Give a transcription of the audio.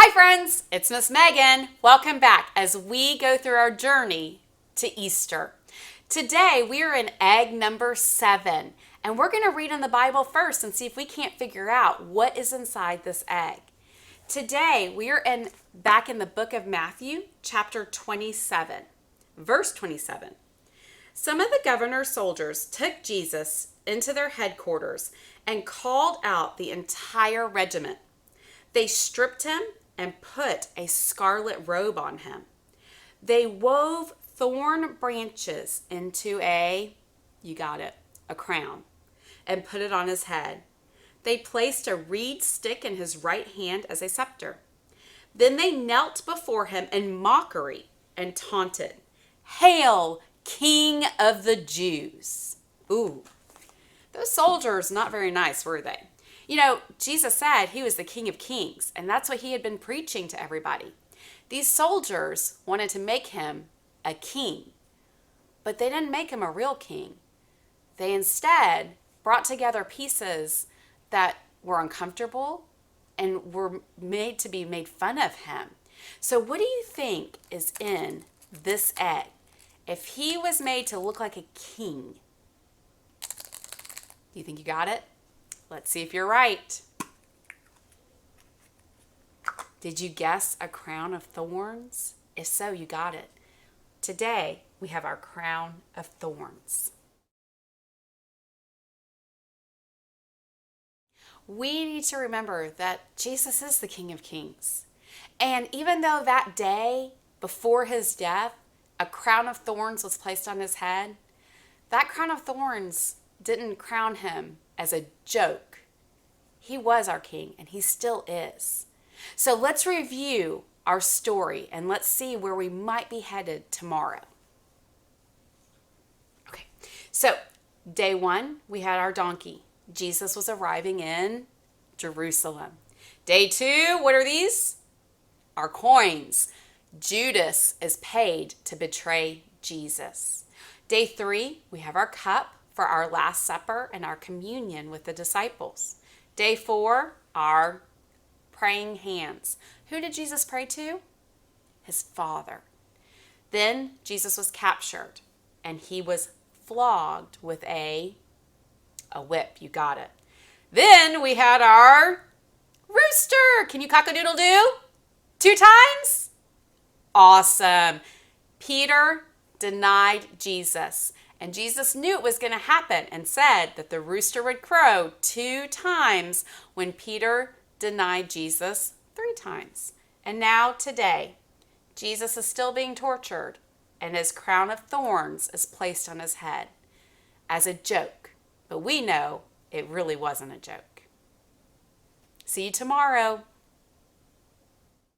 Hi friends, it's Miss Megan. Welcome back as we go through our journey to Easter. Today we are in egg number 7, and we're going to read in the Bible first and see if we can't figure out what is inside this egg. Today we are back in the book of Matthew, chapter 27, verse 27. Some of the governor's soldiers took Jesus into their headquarters and called out the entire regiment. They stripped him and put a scarlet robe on him. They wove thorn branches into you got it, a crown, and put it on his head. They placed a reed stick in his right hand as a scepter. Then they knelt before him in mockery and taunted, "Hail, King of the Jews!" Ooh, those soldiers, not very nice, were they? You know, Jesus said he was the King of Kings, and that's what he had been preaching to everybody. These soldiers wanted to make him a king, but they didn't make him a real king. They instead brought together pieces that were uncomfortable and were made to be made fun of him. So what do you think is in this egg? If he was made to look like a king, do you think you got it? Let's see if you're right. Did you guess a crown of thorns? If so, you got it. Today, we have our crown of thorns. We need to remember that Jesus is the King of Kings. And even though that day, before his death, a crown of thorns was placed on his head, that crown of thorns didn't crown him as a joke. He was our king, and he still is. So let's review our story, and let's see where we might be headed tomorrow. Okay, so day 1, we had our donkey. Jesus was arriving in Jerusalem. Day 2, what are these? Our coins. Judas is paid to betray Jesus. Day 3, we have our cup for our Last Supper and our communion with the disciples. Day 4, our praying hands. Who did Jesus pray to? His Father. Then Jesus was captured and he was flogged with a whip. You got it. Then we had our rooster. Can you cock-a-doodle-doo? 2 times? Awesome. Peter denied Jesus. And Jesus knew it was going to happen and said that the rooster would crow 2 times when Peter denied Jesus 3 times. And now today, Jesus is still being tortured and his crown of thorns is placed on his head as a joke. But we know it really wasn't a joke. See you tomorrow.